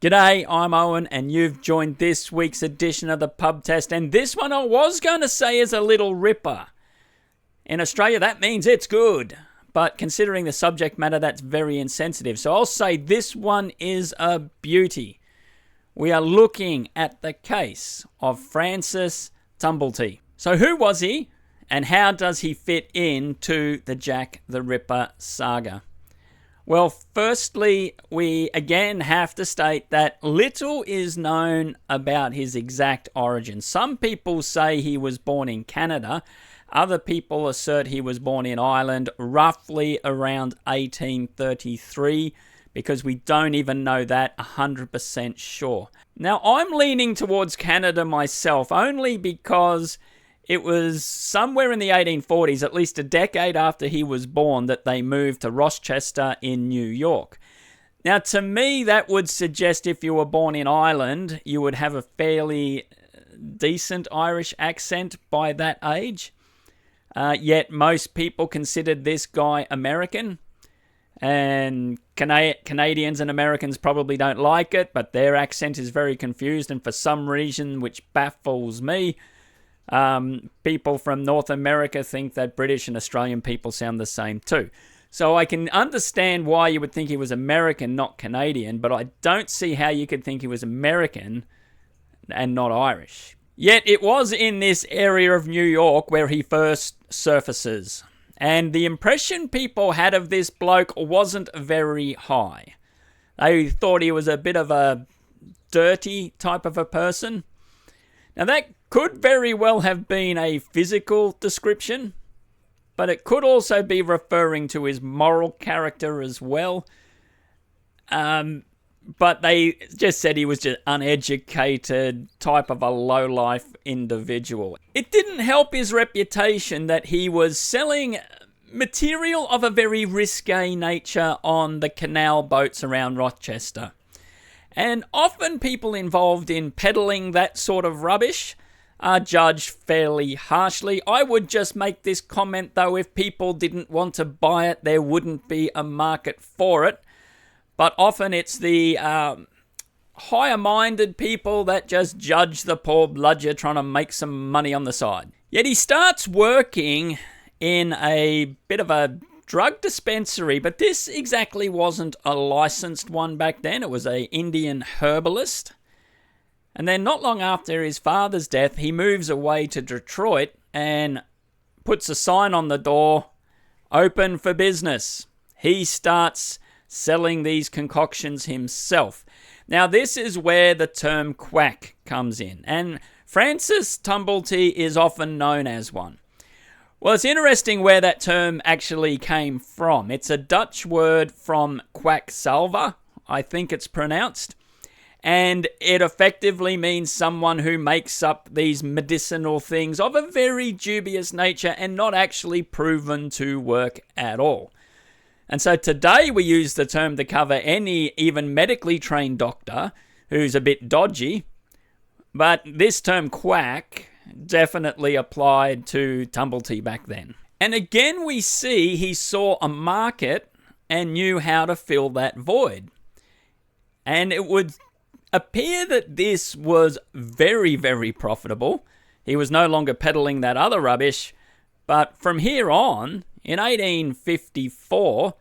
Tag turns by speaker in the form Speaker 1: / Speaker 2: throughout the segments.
Speaker 1: G'day, I'm Owen, and you've joined this week's edition of the Pub Test, and this one I was going to say is a little ripper. In Australia, that means it's good, but considering the subject matter, that's very insensitive, so I'll say this one is a beauty. We are looking at the case of Francis Tumblety. So who was he, and how does he fit into the Jack the Ripper saga? Well, firstly, we again have to state that little is known about his exact origin. Some people say he was born in Canada. Other people assert he was born in Ireland roughly around 1833, because we don't even know that 100% sure. Now, I'm leaning towards Canada myself, only because it was somewhere in the 1840s, at least a decade after he was born, that they moved to Rochester in New York. Now, to me, that would suggest if you were born in Ireland, you would have a fairly decent Irish accent by that age. Yet most people considered this guy American. And Canadians and Americans probably don't like it, but their accent is very confused, and for some reason, which baffles me, people from North America think that British and Australian people sound the same too. So I can understand why you would think he was American, not Canadian, but I don't see how you could think he was American and not Irish. Yet it was in this area of New York where he first surfaces. And the impression people had of this bloke wasn't very high. They thought he was a bit of a dirty type of a person. Now that could very well have been a physical description, but it could also be referring to his moral character as well. But they just said he was just uneducated, type of a low-life individual. It didn't help his reputation that he was selling material of a very risque nature on the canal boats around Rochester. And often people involved in peddling that sort of rubbish are judged fairly harshly. I would just make this comment, though, if people didn't want to buy it, there wouldn't be a market for it. But often it's the higher-minded people that just judge the poor bludger trying to make some money on the side. Yet he starts working in a bit of a drug dispensary, but this exactly wasn't a licensed one back then. It was an Indian herbalist. And then not long after his father's death, he moves away to Detroit and puts a sign on the door, "Open for business." He starts selling these concoctions himself. Now, this is where the term quack comes in, and Francis Tumblety is often known as one. Well, it's interesting where that term actually came from. It's a Dutch word from quacksalver, I think it's pronounced, and it effectively means someone who makes up these medicinal things of a very dubious nature and not actually proven to work at all. And so today we use the term to cover any even medically trained doctor who's a bit dodgy, but this term quack definitely applied to Tumblety back then. And again we see he saw a market and knew how to fill that void. And it would appear that this was very, very profitable. He was no longer peddling that other rubbish, but from here on, in 1854,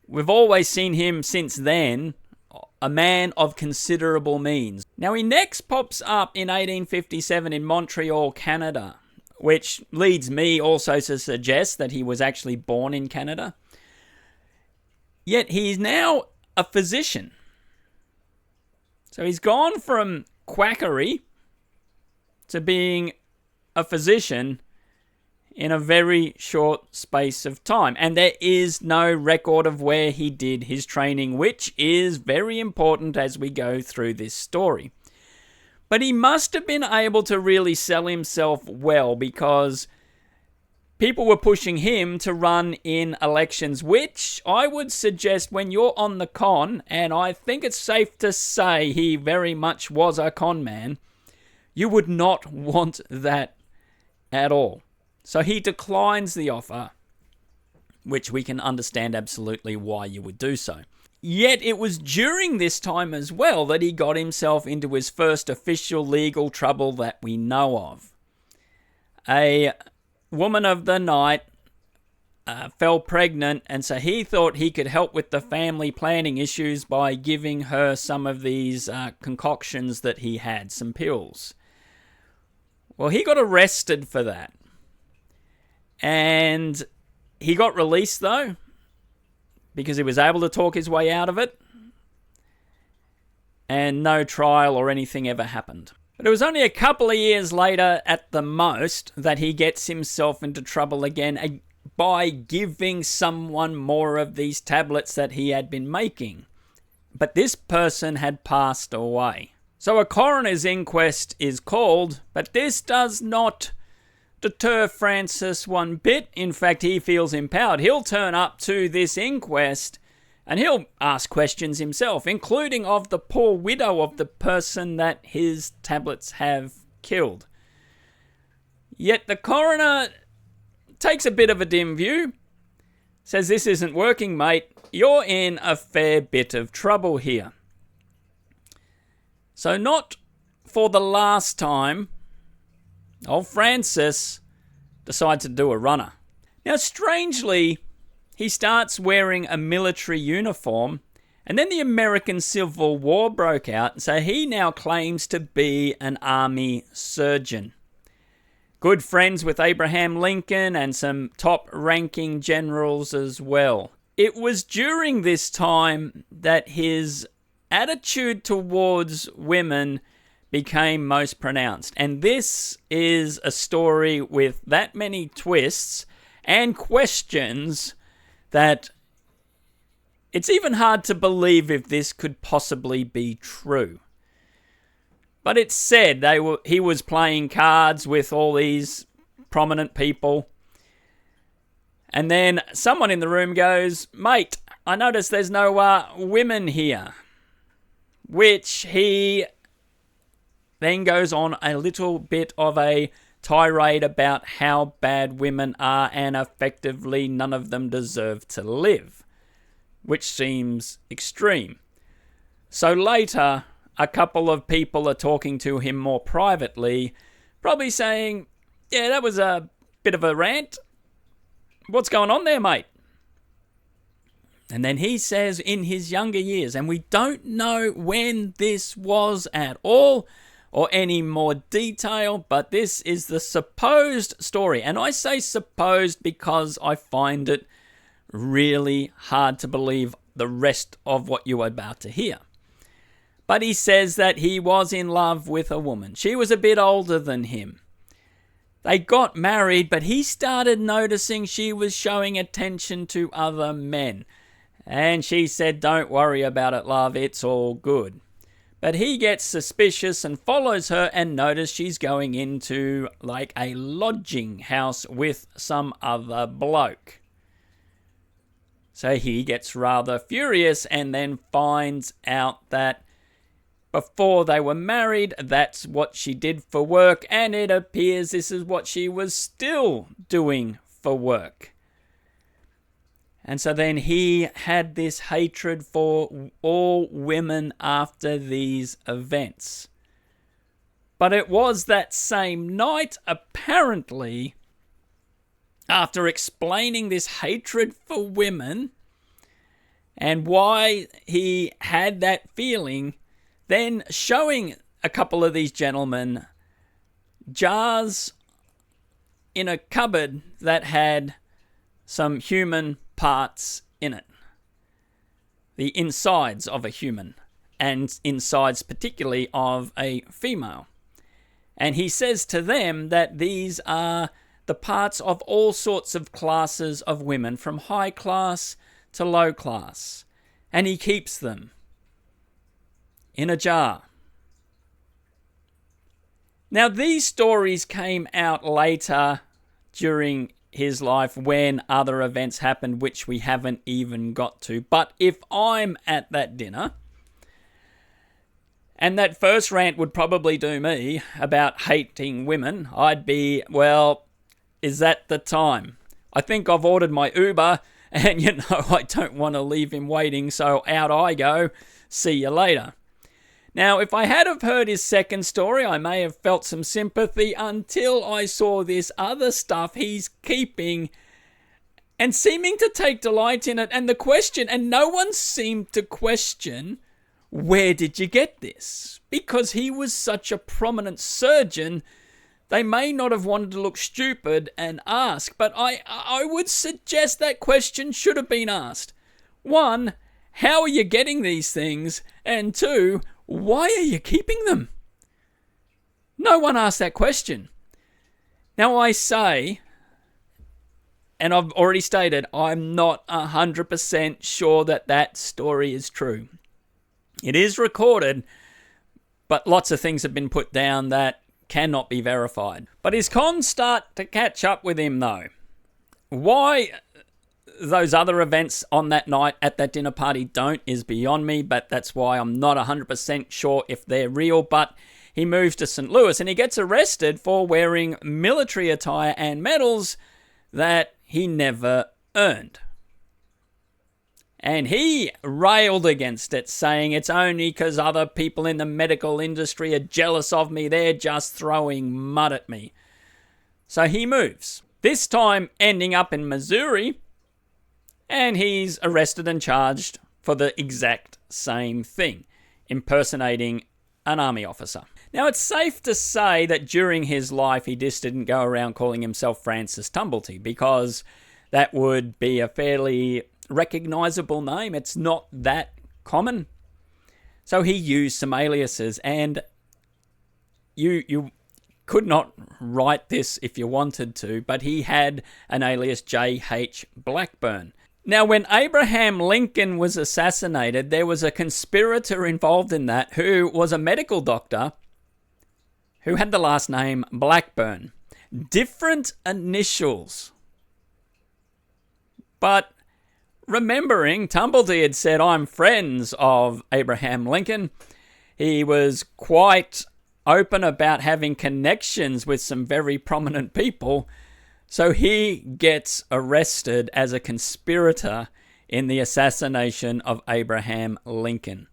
Speaker 1: we've always seen him since then a man of considerable means. Now, he next pops up in 1857 in Montreal, Canada, which leads me also to suggest that he was actually born in Canada. Yet he's now a physician. So he's gone from quackery to being a physician in a very short space of time. And there is no record of where he did his training, which is very important as we go through this story. But he must have been able to really sell himself well, because people were pushing him to run in elections, which I would suggest when you're on the con, and I think it's safe to say he very much was a con man, you would not want that at all. So he declines the offer, which we can understand absolutely why you would do so. Yet it was during this time as well that he got himself into his first official legal trouble that we know of. A woman of the night fell pregnant, and so he thought he could help with the family planning issues by giving her some of these concoctions that he had, some pills. Well, he got arrested for that. And he got released, though, because he was able to talk his way out of it. And no trial or anything ever happened. But it was only a couple of years later, at the most, that he gets himself into trouble again by giving someone more of these tablets that he had been making. But this person had passed away. So a coroner's inquest is called, but this does not deter Francis one bit. In fact, he feels empowered. He'll turn up to this inquest and he'll ask questions himself, including of the poor widow of the person that his tablets have killed. Yet the coroner takes a bit of a dim view, says, "This isn't working, mate. You're in a fair bit of trouble here." So not for the last time, old Francis decides to do a runner. Now, strangely, he starts wearing a military uniform, and then the American Civil War broke out, so he now claims to be an army surgeon. Good friends with Abraham Lincoln and some top-ranking generals as well. It was during this time that his attitude towards women became most pronounced. And this is a story with that many twists and questions that it's even hard to believe if this could possibly be true. But it's said he was playing cards with all these prominent people. And then someone in the room goes, "Mate, I notice there's no women here." Which he then goes on a little bit of a tirade about how bad women are and effectively none of them deserve to live, which seems extreme. So later, a couple of people are talking to him more privately, probably saying, "Yeah, that was a bit of a rant. What's going on there, mate?" And then he says in his younger years, and we don't know when this was at all or any more detail, but this is the supposed story. And I say supposed because I find it really hard to believe the rest of what you are about to hear. But he says that he was in love with a woman. She was a bit older than him. They got married, but he started noticing she was showing attention to other men. And she said, "Don't worry about it, love, it's all good." But he gets suspicious and follows her and notices she's going into like a lodging house with some other bloke. So he gets rather furious and then finds out that before they were married, that's what she did for work, and it appears this is what she was still doing for work. And so then he had this hatred for all women after these events. But it was that same night, apparently, after explaining this hatred for women and why he had that feeling, then showing a couple of these gentlemen jars in a cupboard that had some human parts in it. The insides of a human, and insides particularly of a female. And he says to them that these are the parts of all sorts of classes of women, from high class to low class. And he keeps them in a jar. Now, these stories came out later during his life when other events happened, which we haven't even got to. But if I'm at that dinner, and that first rant would probably do me about hating women, I'd be, well, is that the time? I think I've ordered my Uber, And, I don't want to leave him waiting, so out I go. See you later. Now, if I had have heard his second story, I may have felt some sympathy until I saw this other stuff he's keeping and seeming to take delight in it. And no one seemed to question, where did you get this? Because he was such a prominent surgeon, they may not have wanted to look stupid and ask, but I would suggest that question should have been asked. 1, how are you getting these things? And 2, why are you keeping them? No one asked that question. Now I say, and I've already stated, I'm not 100% sure that story is true. It is recorded, but lots of things have been put down that cannot be verified. But his cons start to catch up with him, though. Why those other events on that night at that dinner party don't is beyond me, but that's why I'm not 100% sure if they're real. But he moves to St. Louis and he gets arrested for wearing military attire and medals that he never earned. And he railed against it, saying it's only because other people in the medical industry are jealous of me. They're just throwing mud at me. So he moves, this time ending up in Missouri, and he's arrested and charged for the exact same thing, impersonating an army officer. Now, it's safe to say that during his life, he just didn't go around calling himself Francis Tumblety, because that would be a fairly recognizable name. It's not that common. So he used some aliases, and you could not write this if you wanted to, but he had an alias J.H. Blackburn. Now, when Abraham Lincoln was assassinated, there was a conspirator involved in that who was a medical doctor who had the last name Blackburn. Different initials. But remembering, Tumblety had said, I'm friends of Abraham Lincoln. He was quite open about having connections with some very prominent people. So he gets arrested as a conspirator in the assassination of Abraham Lincoln.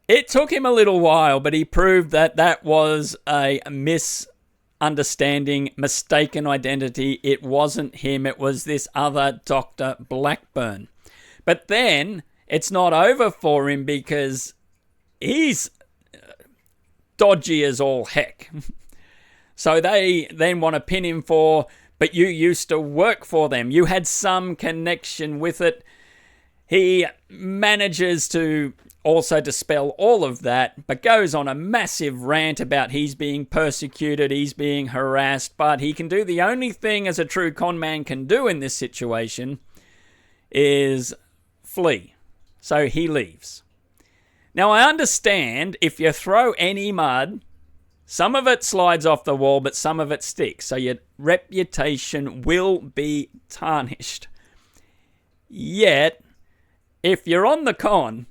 Speaker 1: It took him a little while, but he proved that was a misunderstanding, mistaken identity. It wasn't him, it was this other Dr. Blackburn. But then it's not over for him, because he's dodgy as all heck. So they then want to pin him for, but you used to work for them. You had some connection with it. He manages to also dispel all of that, but goes on a massive rant about he's being persecuted, he's being harassed, but he can do the only thing as a true con man can do in this situation is flee. So he leaves. Now, I understand if you throw any mud, some of it slides off the wall, but some of it sticks. So your reputation will be tarnished. Yet, if you're on the con,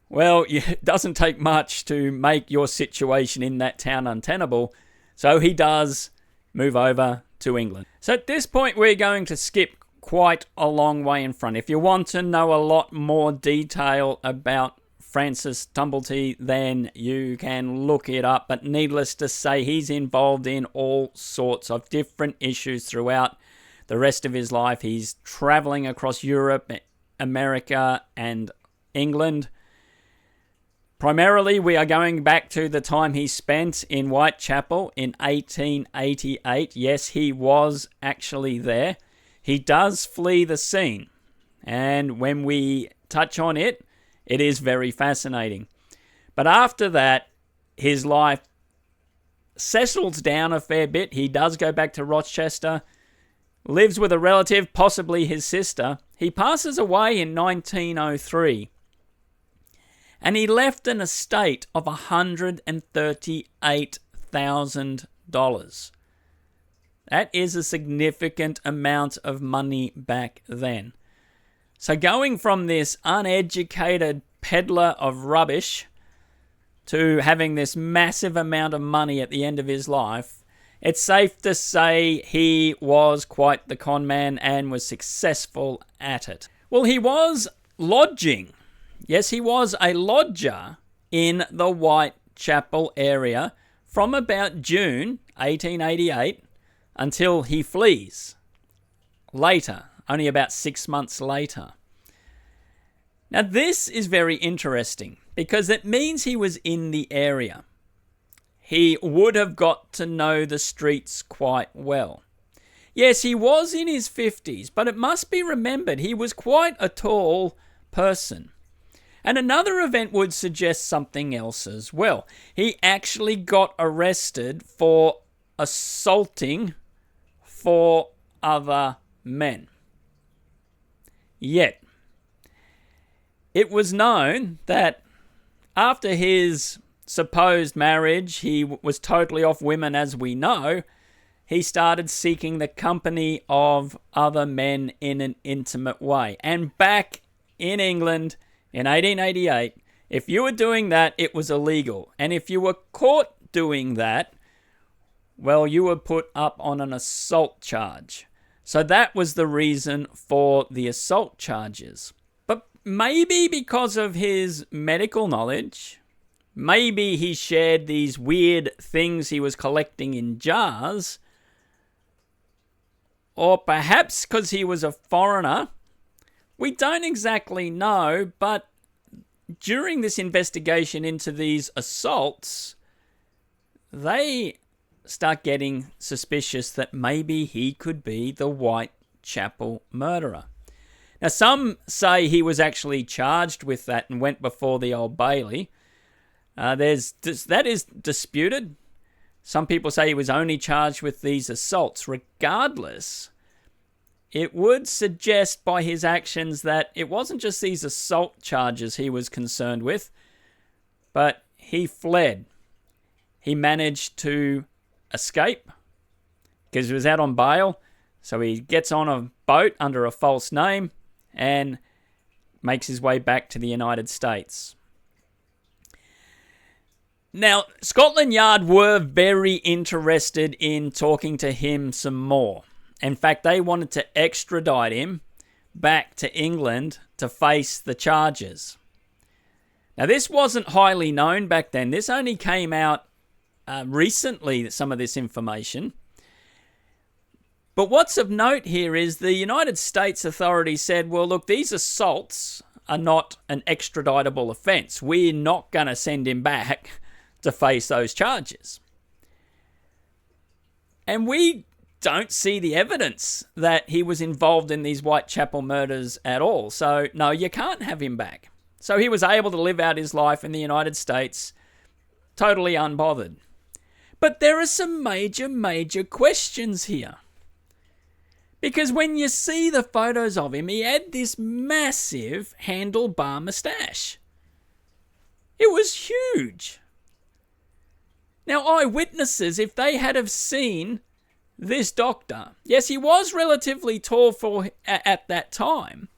Speaker 1: well, it doesn't take much to make your situation in that town untenable. So he does move over to England. So at this point, we're going to skip quite a long way in front. If you want to know a lot more detail about Francis Tumblety, then you can look it up. But needless to say, he's involved in all sorts of different issues throughout the rest of his life. He's traveling across Europe, America, and England. Primarily, we are going back to the time he spent in Whitechapel in 1888. Yes, he was actually there. He does flee the scene. And when we touch on it, it is very fascinating. But after that, his life settles down a fair bit. He does go back to Rochester, lives with a relative, possibly his sister. He passes away in 1903. And he left an estate of $138,000. That is a significant amount of money back then. So going from this uneducated peddler of rubbish to having this massive amount of money at the end of his life, It's safe to say he was quite the con man and was successful at it. Well, he was lodging. Yes, he was a lodger in the Whitechapel area from about June 1888 until he flees later, only about 6 months later. Now, this is very interesting because it means he was in the area. He would have got to know the streets quite well. Yes, he was in his 50s, but it must be remembered he was quite a tall person. And another event would suggest something else as well. He actually got arrested for assaulting 4 other men. Yet, it was known that after his supposed marriage, he was totally off women, as we know. He started seeking the company of other men in an intimate way. And back in England in 1888, if you were doing that, it was illegal. And if you were caught doing that, well, you were put up on an assault charge. So that was the reason for the assault charges. But maybe because of his medical knowledge, maybe he shared these weird things he was collecting in jars, or perhaps because he was a foreigner. We don't exactly know, but during this investigation into these assaults, they start getting suspicious that maybe he could be the Whitechapel murderer. Now, some say he was actually charged with that and went before the Old Bailey. That is disputed. Some people say he was only charged with these assaults. Regardless, it would suggest by his actions that it wasn't just these assault charges he was concerned with, but he fled. He managed to escape because he was out on bail. So he gets on a boat under a false name and makes his way back to the United States. Now, Scotland Yard were very interested in talking to him some more. In fact, they wanted to extradite him back to England to face the charges. Now, this wasn't highly known back then. This only came out recently, some of this information. But what's of note here is the United States authorities said, well, look, these assaults are not an extraditable offence. We're not going to send him back to face those charges. And we don't see the evidence that he was involved in these Whitechapel murders at all. So, no, you can't have him back. So he was able to live out his life in the United States totally unbothered. But there are some major questions here. Because when you see the photos of him, he had this massive handlebar moustache. It was huge. Now, eyewitnesses, if they had have seen this doctor, yes, he was relatively tall at that time,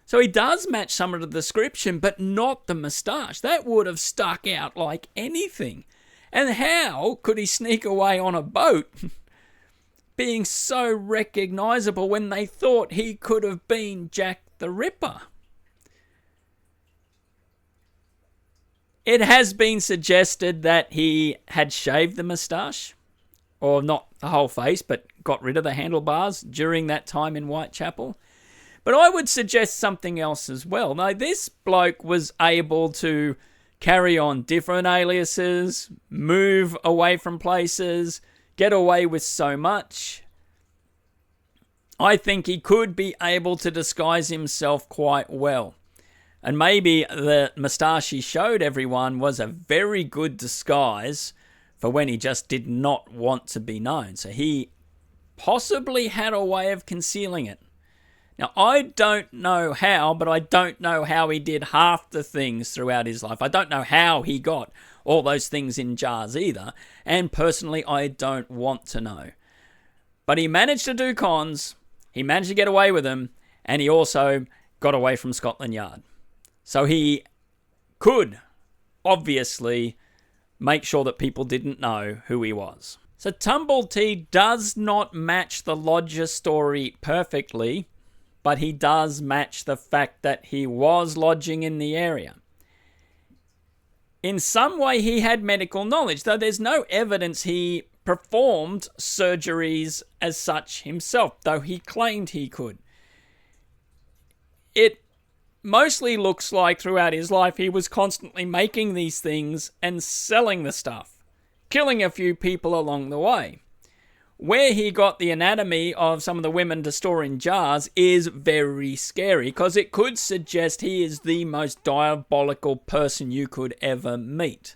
Speaker 1: so he does match some of the description, but not the moustache. That would have stuck out like anything. And how could he sneak away on a boat being so recognisable when they thought he could have been Jack the Ripper? It has been suggested that he had shaved the moustache, or not the whole face, but got rid of the handlebars during that time in Whitechapel. But I would suggest something else as well. Now, this bloke was able to carry on different aliases, move away from places, get away with so much. I think he could be able to disguise himself quite well. And maybe the moustache he showed everyone was a very good disguise for when he just did not want to be known. So he possibly had a way of concealing it. Now, I don't know how, but I don't know how he did half the things throughout his life. I don't know how he got all those things in jars either. And personally, I don't want to know. But he managed to do cons, he managed to get away with them, and he also got away from Scotland Yard. So he could, obviously, make sure that people didn't know who he was. So Tumblety does not match the lodger story perfectly, but he does match the fact that he was lodging in the area. In some way, he had medical knowledge, though there's no evidence he performed surgeries as such himself, though he claimed he could. It mostly looks like throughout his life he was constantly making these things and selling the stuff, killing a few people along the way. Where he got the anatomy of some of the women to store in jars is very scary, because it could suggest he is the most diabolical person you could ever meet.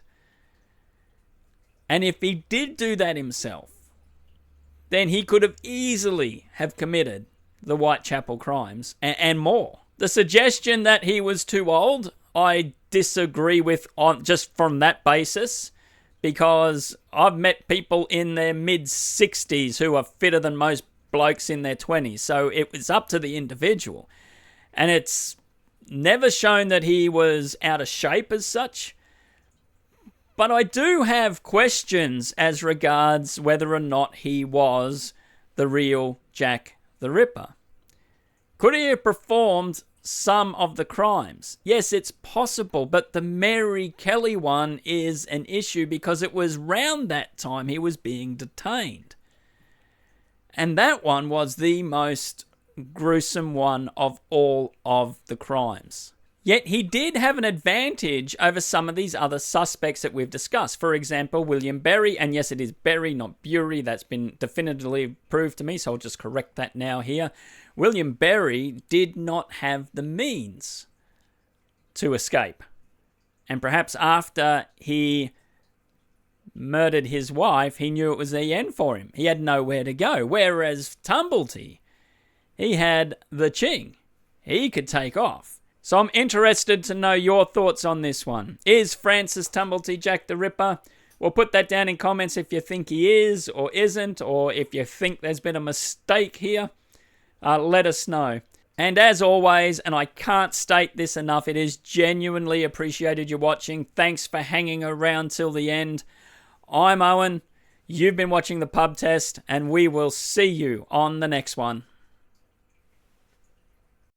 Speaker 1: And if he did do that himself, then he could have easily have committed the Whitechapel crimes and more. The suggestion that he was too old, I disagree with on just from that basis, because I've met people in their mid-60s who are fitter than most blokes in their 20s, so it was up to the individual. And it's never shown that he was out of shape as such, but I do have questions as regards whether or not he was the real Jack the Ripper. Could he have performed some of the crimes? Yes, it's possible, but the Mary Kelly one is an issue because it was round that time he was being detained. And that one was the most gruesome one of all of the crimes. Yet he did have an advantage over some of these other suspects that we've discussed. For example, William Berry, and yes, it is Berry, not Bury. That's been definitively proved to me, so I'll just correct that now here. William Berry did not have the means to escape. And perhaps after he murdered his wife, he knew it was the end for him. He had nowhere to go. Whereas Tumblety, he had the ching. He could take off. So I'm interested to know your thoughts on this one. Is Francis Tumblety Jack the Ripper? Well, put that down in comments if you think he is or isn't, or if you think there's been a mistake here. Let us know. And as always, and I can't state this enough, it is genuinely appreciated you watching. Thanks for hanging around till the end. I'm Owen. You've been watching the Pub Test, and we will see you on the next one.